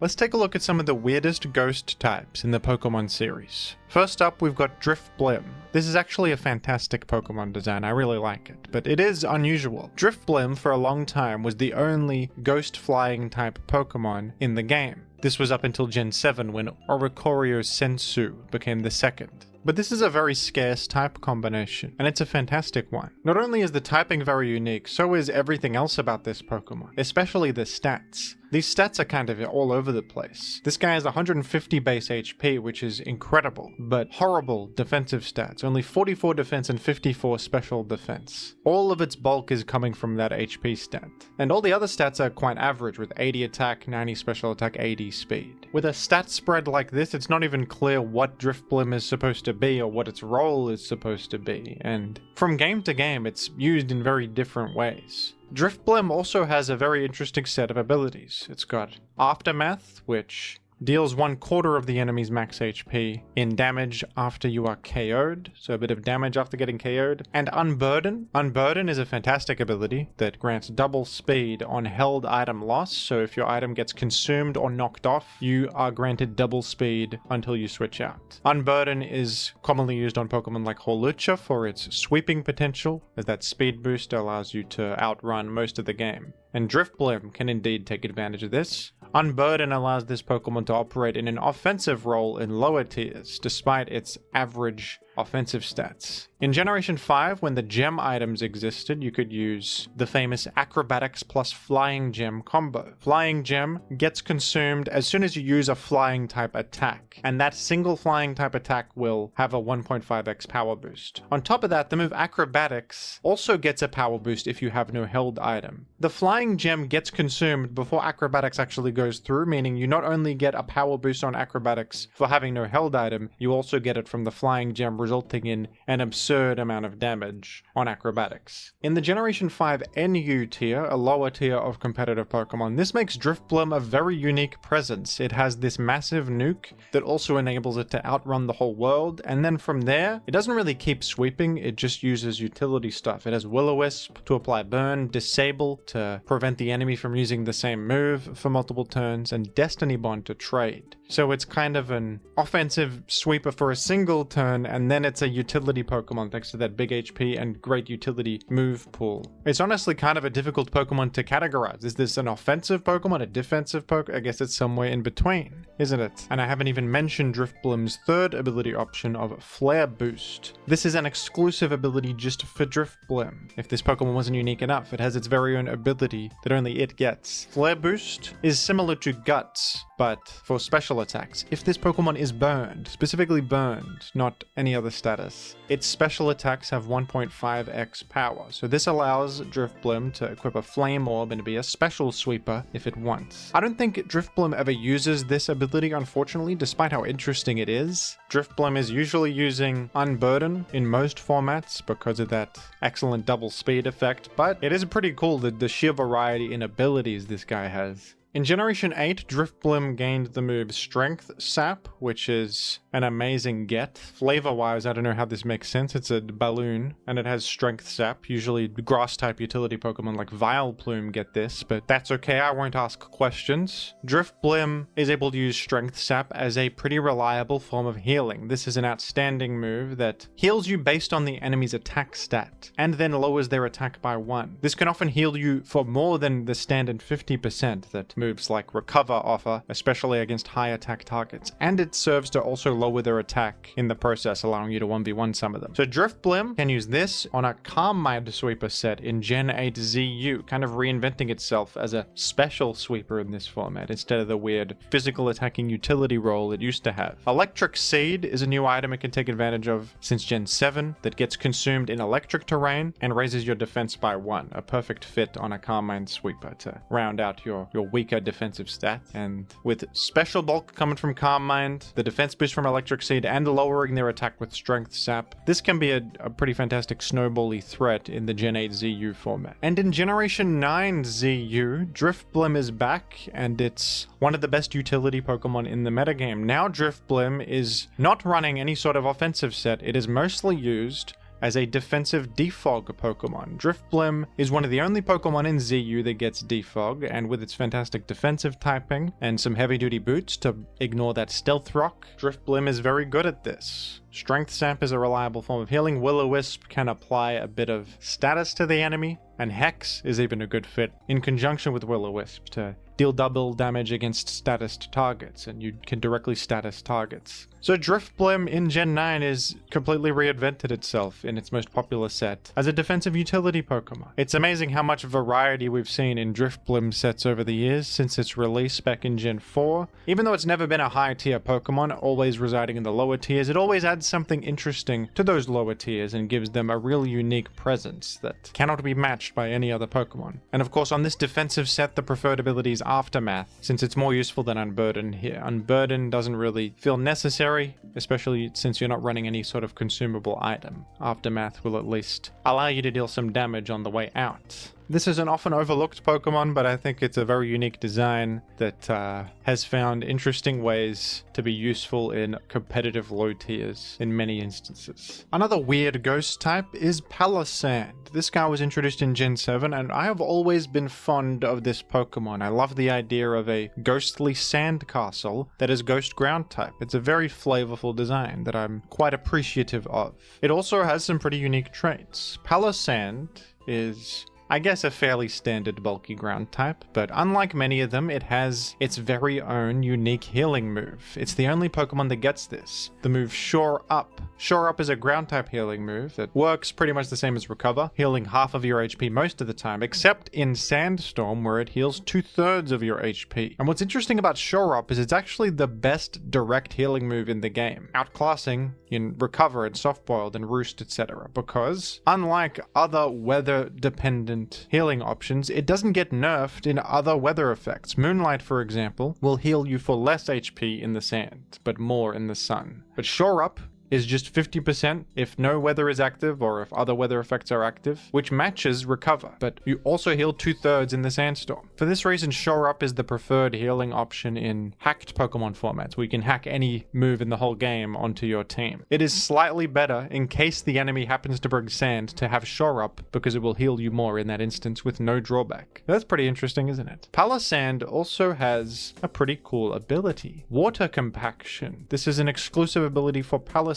Let's take a look at some of the weirdest ghost types in the Pokemon series. First up, we've got Drifblim. This is actually a fantastic Pokemon design, I really like it, but it is unusual. Drifblim for a long time was the only ghost flying type Pokemon in the game. This was up until Gen 7 when Oricorio Sensu became the second. But this is a very scarce type combination, and it's a fantastic one. Not only is the typing very unique, so is everything else about this Pokemon, especially the stats. These stats are kind of all over the place. This guy has 150 base HP, which is incredible, but horrible defensive stats. Only 44 defense and 54 special defense. All of its bulk is coming from that HP stat. And all the other stats are quite average, with 80 attack, 90 special attack, 80 speed. With a stat spread like this, it's not even clear what Drifblim is supposed to be or what its role is supposed to be. And from game to game, it's used in very different ways. Drifblim also has a very interesting set of abilities. It's got Aftermath, which deals 1/4 of the enemy's max HP in damage after you are KO'd, so a bit of damage after getting KO'd. And Unburden. Unburden is a fantastic ability that grants double speed on held item loss, so if your item gets consumed or knocked off, you are granted double speed until you switch out. Unburden is commonly used on Pokemon like Hawlucha for its sweeping potential, as that speed boost allows you to outrun most of the game. And Drifblim can indeed take advantage of this. Unburden allows this Pokemon to operate in an offensive role in lower tiers, despite its average offensive stats. In Generation 5, when the gem items existed, you could use the famous Acrobatics plus Flying Gem combo. Flying Gem gets consumed as soon as you use a flying type attack, and that single flying type attack will have a 1.5x power boost. On top of that, the move Acrobatics also gets a power boost if you have no held item. The Flying Gem gets consumed before Acrobatics actually goes through, meaning you not only get a power boost on Acrobatics for having no held item, you also get it from the Flying Gem, resulting in an absurd amount of damage on Acrobatics. In the Generation 5 NU tier, a lower tier of competitive Pokemon, this makes Drifblim a very unique presence. It has this massive nuke that also enables it to outrun the whole world, and then from there, it doesn't really keep sweeping, it just uses utility stuff. It has Will-O-Wisp to apply Burn, Disable to prevent the enemy from using the same move for multiple turns, and Destiny Bond to trade. So it's kind of an offensive sweeper for a single turn, and then it's a utility Pokemon thanks to that big HP and great utility move pool. It's honestly kind of a difficult Pokemon to categorize. Is this an offensive Pokemon, a defensive Pokemon? I guess it's somewhere in between, isn't it? And I haven't even mentioned Drifblim's third ability option of Flare Boost. This is an exclusive ability just for Drifblim. If this Pokemon wasn't unique enough, it has its very own ability that only it gets. Flare Boost is similar to Guts, but for special attacks. If this Pokemon is burned, specifically burned, not any other status, its special attacks have 1.5x power. So this allows Drifblim to equip a Flame Orb and be a special sweeper if it wants. I don't think Drifblim ever uses this ability, unfortunately, despite how interesting it is. Drifblim is usually using Unburden in most formats because of that excellent double speed effect, but it is pretty cool the sheer variety in abilities this guy has. In Generation 8, Drifblim gained the move Strength Sap, which is an amazing get. Flavor-wise, I don't know how this makes sense. It's a balloon, and it has Strength Sap. Usually grass-type utility Pokemon like Vileplume get this, but that's okay, I won't ask questions. Drifblim is able to use Strength Sap as a pretty reliable form of healing. This is an outstanding move that heals you based on the enemy's attack stat, and then lowers their attack by 1. This can often heal you for more than the standard 50% that moves like Recover offer, especially against high attack targets, and it serves to also lower their attack in the process, allowing you to 1v1 some of them. So Drifblim can use this on a Calm Mind sweeper set in Gen 8 ZU, kind of reinventing itself as a special sweeper in this format, instead of the weird physical attacking utility role it used to have. Electric Seed is a new item it can take advantage of since Gen 7 that gets consumed in electric terrain and raises your defense by 1, a perfect fit on a Calm Mind sweeper to round out your weaker defensive stat. And with special bulk coming from Calm Mind, the defense boost from Electric Seed, and lowering their attack with Strength Sap, this can be a pretty fantastic snowbally threat in the Gen 8 ZU format. And in Generation 9 ZU, Drifblim is back, and it's one of the best utility Pokemon in the metagame. Now Drifblim is not running any sort of offensive set. It is mostly used as a defensive defog Pokemon. Drifblim is one of the only Pokemon in ZU that gets defog, and with its fantastic defensive typing and some heavy-duty boots to ignore that stealth rock, Drifblim is very good at this. Strength Sap is a reliable form of healing. Will-O-Wisp can apply a bit of status to the enemy, and Hex is even a good fit in conjunction with Will-O-Wisp to deal double damage against statused targets, and you can directly status targets. So Drifblim in Gen 9 is completely reinvented itself in its most popular set as a defensive utility Pokemon. It's amazing how much variety we've seen in Drifblim sets over the years since its release back in Gen 4. Even though it's never been a high tier Pokemon, always residing in the lower tiers, it always adds something interesting to those lower tiers and gives them a really unique presence that cannot be matched by any other Pokemon. And of course on this defensive set, the preferred ability is Aftermath, since it's more useful than Unburden here. Unburden doesn't really feel necessary, especially since you're not running any sort of consumable item. Aftermath will at least allow you to deal some damage on the way out. This is an often overlooked Pokemon, but I think it's a very unique design that has found interesting ways to be useful in competitive low tiers in many instances. Another weird ghost type is Palossand. This guy was introduced in Gen 7, and I have always been fond of this Pokemon. I love the idea of a ghostly sand castle that is ghost ground type. It's a very flavorful design that I'm quite appreciative of. It also has some pretty unique traits. Palossand is, I guess, a fairly standard bulky ground type, but unlike many of them, it has its very own unique healing move. It's the only Pokemon that gets this. The move Shore Up. Shore Up is a ground type healing move that works pretty much the same as Recover, healing half of your HP most of the time, except in Sandstorm where it heals 2/3 of your HP. And what's interesting about Shore Up is it's actually the best direct healing move in the game, outclassing in Recover and Soft Boiled and Roost, etc. Because unlike other weather dependent healing options, it doesn't get nerfed in other weather effects. Moonlight, for example, will heal you for less HP in the sand, but more in the sun. But Shore Up is just 50% if no weather is active or if other weather effects are active, which matches Recover, but you also heal 2/3 in the Sandstorm. For this reason, Shore Up is the preferred healing option in hacked Pokemon formats, where you can hack any move in the whole game onto your team. It is slightly better in case the enemy happens to bring Sand to have Shore Up, because it will heal you more in that instance with no drawback. That's pretty interesting, isn't it? Palossand also has a pretty cool ability, Water Compaction. This is an exclusive ability for Palossand,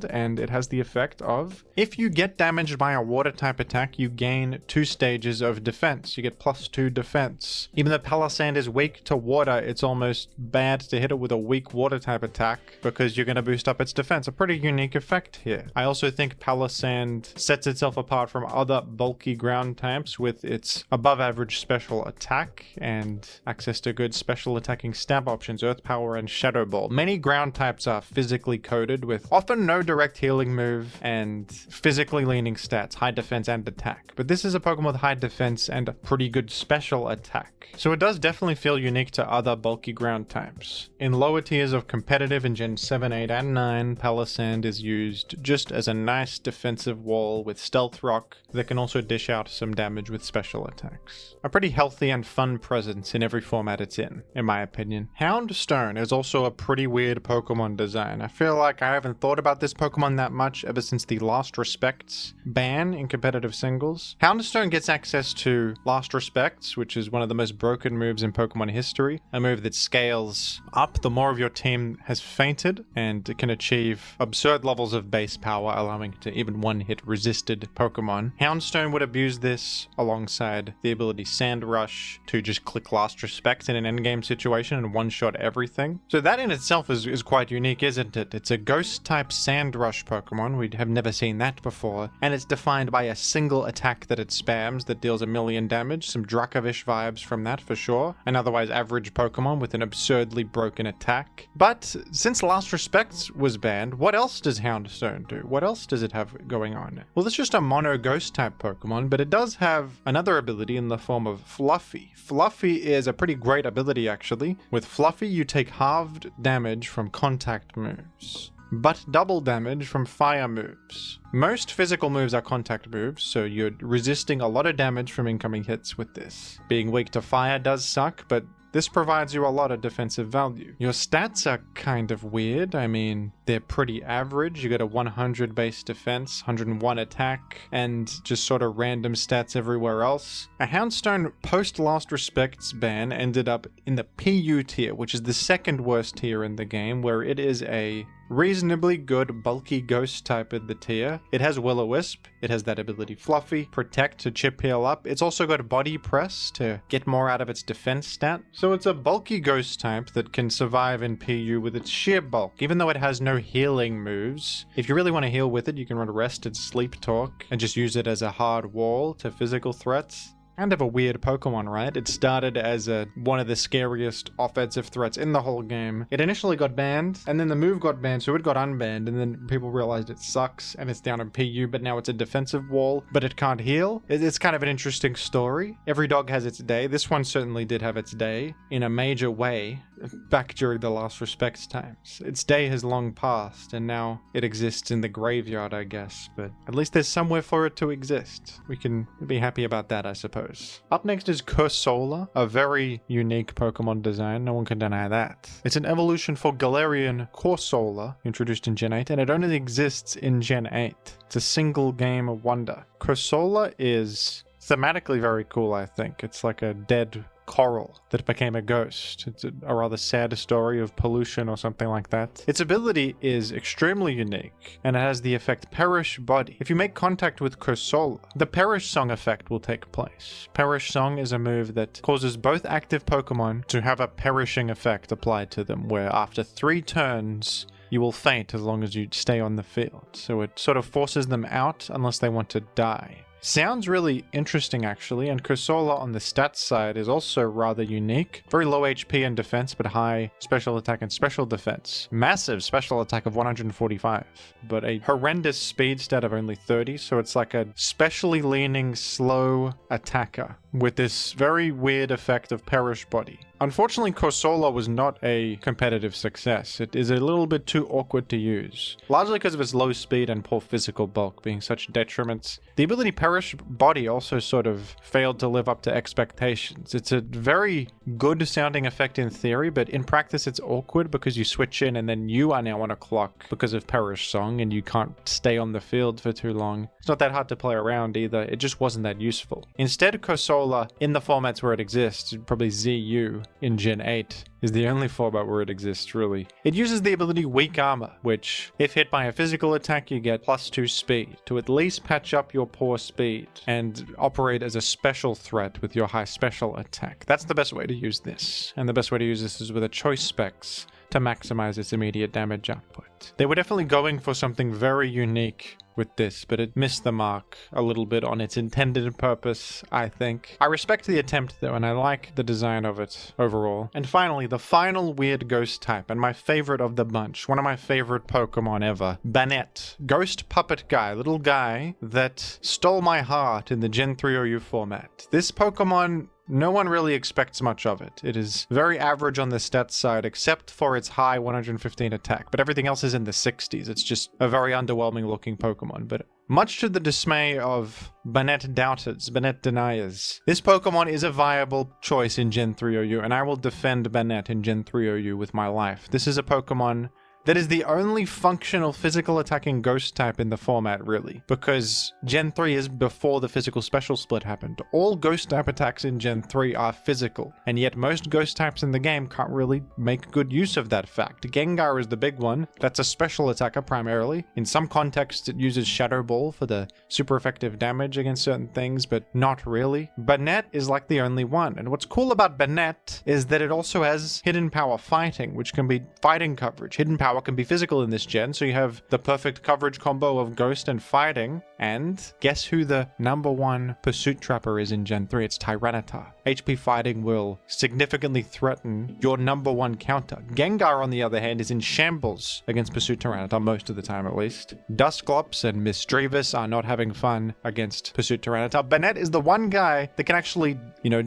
and it has the effect of, if you get damaged by a water type attack, you gain 2 stages of defense. You get +2 defense. Even though Palossand is weak to water, it's almost bad to hit it with a weak water type attack because you're going to boost up its defense. A pretty unique effect here. I also think Palossand sets itself apart from other bulky ground types with its above average special attack and access to good special attacking stab options, Earth Power and Shadow Ball. Many ground types are physically coded with often no direct healing move and physically leaning stats, high defense and attack. But this is a Pokemon with high defense and a pretty good special attack. So it does definitely feel unique to other bulky ground types. In lower tiers of competitive in Gen 7, 8, and 9, Palossand is used just as a nice defensive wall with Stealth Rock that can also dish out some damage with special attacks. A pretty healthy and fun presence in every format it's in my opinion. Houndstone is also a pretty weird Pokemon design. I feel like I haven't thought about this Pokemon that much ever since the Last Respects ban in competitive singles. Houndstone gets access to Last Respects, which is one of the most broken moves in Pokemon history, a move that scales up the more of your team has fainted, and it can achieve absurd levels of base power, allowing it to even one-hit resisted Pokemon. Houndstone would abuse this alongside the ability Sand Rush to just click Last Respect in an endgame situation and one-shot everything. So that in itself is quite unique, isn't it? It's a Ghost-type Sand Rush Pokemon. We have never seen that before, and it's defined by a single attack that it spams that deals 1,000,000 damage. Some Dracovish vibes from that for sure. An otherwise average Pokemon with an absurdly broken attack. But since Last Respects was banned, what else does Houndstone do? What else does it have going on? Well, it's just a mono Ghost type Pokemon, but it does have another ability in the form of Fluffy. Fluffy is a pretty great ability actually. With Fluffy, you take halved damage from contact moves, but double damage from fire moves. Most physical moves are contact moves, so you're resisting a lot of damage from incoming hits with this. Being weak to fire does suck, but this provides you a lot of defensive value. Your stats are kind of weird. I mean, they're pretty average. You get a 100 base defense, 101 attack, and just sort of random stats everywhere else. A Houndstone post Last Respects ban ended up in the PU tier, which is the second worst tier in the game, where it is a reasonably good bulky ghost type in the tier. It has Will-O-Wisp, it has that ability Fluffy, Protect to chip heal up. It's also got Body Press to get more out of its defense stat. So it's a bulky ghost type that can survive in PU with its sheer bulk, even though it has no healing moves. If you really want to heal with it, you can run Rest and Sleep Talk and just use it as a hard wall to physical threats. Kind of a weird Pokemon, right? It started as one of the scariest offensive threats in the whole game. It initially got banned, and then the move got banned, so it got unbanned, and then people realized it sucks, and it's down in PU, but now it's a defensive wall, but it can't heal. It's kind of an interesting story. Every dog has its day. This one certainly did have its day in a major way back during the Last Respects times. Its day has long passed, and now it exists in the graveyard, I guess, but at least there's somewhere for it to exist. We can be happy about that, I suppose. Up next is Cursola, a very unique Pokemon design, no one can deny that. It's an evolution for Galarian Cursola, introduced in Gen 8, and it only exists in Gen 8. It's a single game wonder. Cursola is thematically very cool, I think. It's like a dead coral that became a ghost. It's a rather sad story of pollution or something like that. Its ability is extremely unique, and it has the effect Perish Body. If you make contact with Cursola, the Perish Song effect will take place. Perish Song is a move that causes both active Pokemon to have a perishing effect applied to them, where after 3 turns, you will faint as long as you stay on the field. So it sort of forces them out unless they want to die. Sounds really interesting actually, and Cursola on the stats side is also rather unique. Very low HP and defense, but high special attack and special defense. Massive special attack of 145, but a horrendous speed stat of only 30, so it's like a specially leaning slow attacker with this very weird effect of Perish Body. Unfortunately, Cursola was not a competitive success. It is a little bit too awkward to use, largely because of its low speed and poor physical bulk being such detriments. The ability Perish Body also sort of failed to live up to expectations. It's a very good sounding effect in theory, but in practice it's awkward because you switch in and then you are now on a clock because of Perish Song and you can't stay on the field for too long. It's not that hard to play around either, it just wasn't that useful. Instead, Cursola, in the formats where it exists, probably ZU in Gen 8, is the only format where it exists, really. It uses the ability Weak Armor, which, if hit by a physical attack, you get +2 speed, to at least patch up your poor speed, and operate as a special threat with your high special attack. That's the best way to use this, and the best way to use this is with a choice specs to maximize its immediate damage output. They were definitely going for something very unique with this, but it missed the mark a little bit on its intended purpose, I think. I respect the attempt though, and I like the design of it overall. And finally, the final weird ghost type, and my favorite of the bunch, one of my favorite Pokemon ever, Banette. Ghost puppet guy, little guy that stole my heart in the Gen 3 OU format. This Pokemon, no one really expects much of it. It is very average on the stats side, except for its high 115 attack, but everything else is in the 60s. It's just a very underwhelming looking Pokemon, but much to the dismay of Banette doubters, Banette deniers, this Pokemon is a viable choice in Gen 3 OU, and I will defend Banette in Gen 3 OU with my life. This is a Pokemon that is the only functional physical attacking ghost type in the format, really, because Gen 3 is before the physical special split happened. All ghost type attacks in Gen 3 are physical, and yet most ghost types in the game can't really make good use of that fact. Gengar is the big one. That's a special attacker primarily. In some contexts, it uses Shadow Ball for the super effective damage against certain things, but not really. Banette is like the only one, and what's cool about Banette is that it also has Hidden Power Fighting, which can be fighting coverage. Hidden Power can be physical in this gen, so you have the perfect coverage combo of Ghost and Fighting. And guess who the #1 Pursuit Trapper is in Gen 3? It's Tyranitar. HP Fighting will significantly threaten your #1 counter. Gengar, on the other hand, is in shambles against Pursuit Tyranitar, most of the time at least. Dusclops and Misdreavus are not having fun against Pursuit Tyranitar. Banette is the one guy that can actually,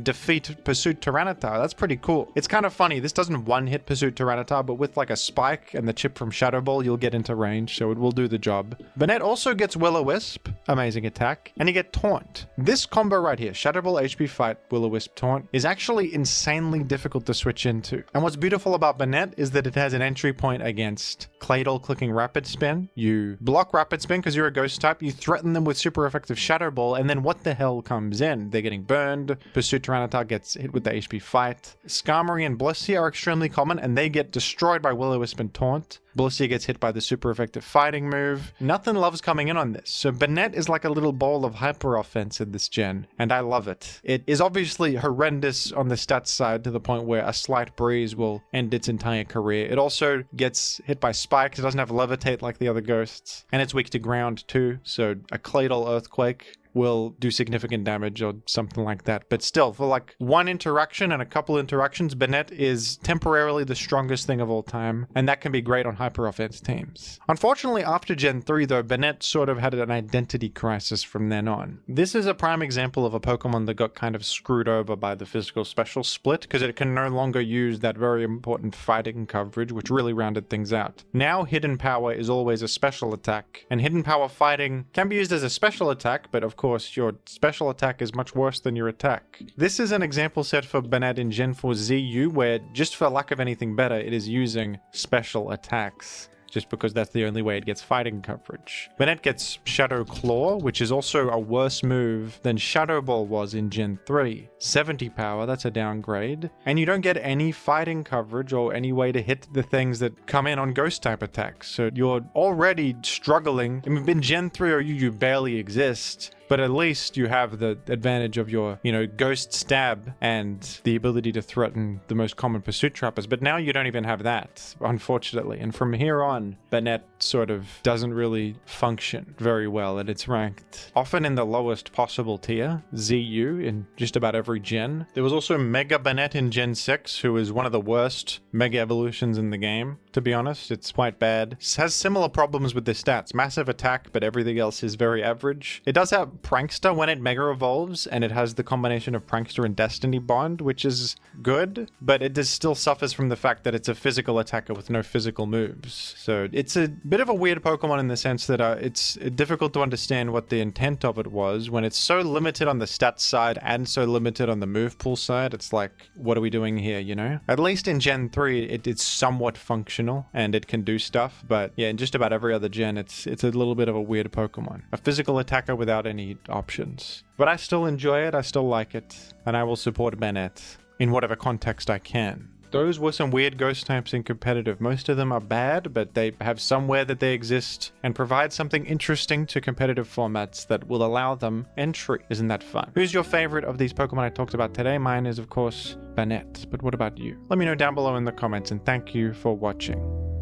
defeat Pursuit Tyranitar. That's pretty cool. It's kind of funny. This doesn't one-hit Pursuit Tyranitar, but with like a spike and the chip from Shadow Ball, you'll get into range, so it will do the job. Banette also gets Will-O-Wisp, amazing attack, and you get Taunt. This combo right here, Shadow Ball, HP Fight, Will-O-Wisp, Taunt is actually insanely difficult to switch into. And what's beautiful about Banette is that it has an entry point against Claydol clicking Rapid Spin. You block Rapid Spin because you're a ghost type, you threaten them with super effective Shadow Ball, and then what the hell comes in? They're getting burned, Pursuit Tyranitar gets hit with the HP Fight. Skarmory and Blissey are extremely common, and they get destroyed by Will-O-Wisp and Taunt. Blissey gets hit by the super effective fighting move. Nothing loves coming in on this, so Banette is like a little bowl of hyper offense in this gen, and I love it. It is obviously horrendous on the stats side to the point where a slight breeze will end its entire career. It also gets hit by spikes, it doesn't have levitate like the other ghosts, and it's weak to ground too, so a Claydol Earthquake will do significant damage or something like that. But still, for like one interaction and a couple interactions, Banette is temporarily the strongest thing of all time, and that can be great on hyper offense teams. Unfortunately, after Gen 3 though, Banette sort of had an identity crisis from then on. This is a prime example of a Pokemon that got kind of screwed over by the physical special split, because it can no longer use that very important fighting coverage, which really rounded things out. Now Hidden Power is always a special attack, and Hidden Power fighting can be used as a special attack, but of course your special attack is much worse than your attack. This is an example set for Banette in Gen 4 ZU, where just for lack of anything better, it is using special attacks, just because that's the only way it gets fighting coverage. Banette gets Shadow Claw, which is also a worse move than Shadow Ball was in Gen 3. 70 power, that's a downgrade. And you don't get any fighting coverage or any way to hit the things that come in on ghost type attacks. So you're already struggling. I mean, in Gen 3 or you barely exist, but at least you have the advantage of your, ghost stab and the ability to threaten the most common pursuit trappers. But now you don't even have that, unfortunately. And from here on, Banette sort of doesn't really function very well, and it's ranked often in the lowest possible tier, ZU, in just about every gen. There was also Mega Banette in Gen 6, who is one of the worst Mega Evolutions in the game, to be honest. It's quite bad. It has similar problems with the stats. Massive attack, but everything else is very average. It does have Prankster when it Mega Evolves, and it has the combination of Prankster and Destiny Bond, which is good, but it still suffers from the fact that it's a physical attacker with no physical moves. So it's a bit of a weird Pokemon in the sense that it's difficult to understand what the intent of it was when it's so limited on the stats side and so limited on the move pool side. It's like, what are we doing here, At least in Gen 3, it's somewhat functional and it can do stuff, but yeah, in just about every other gen, it's a little bit of a weird Pokemon. A physical attacker without any options. But I still enjoy it, I still like it, and I will support Banette in whatever context I can. Those were some weird ghost types in competitive. Most of them are bad, but they have somewhere that they exist and provide something interesting to competitive formats that will allow them entry. Isn't that fun? Who's your favorite of these Pokemon I talked about today? Mine is, of course, Banette. But what about you? Let me know down below in the comments, and thank you for watching.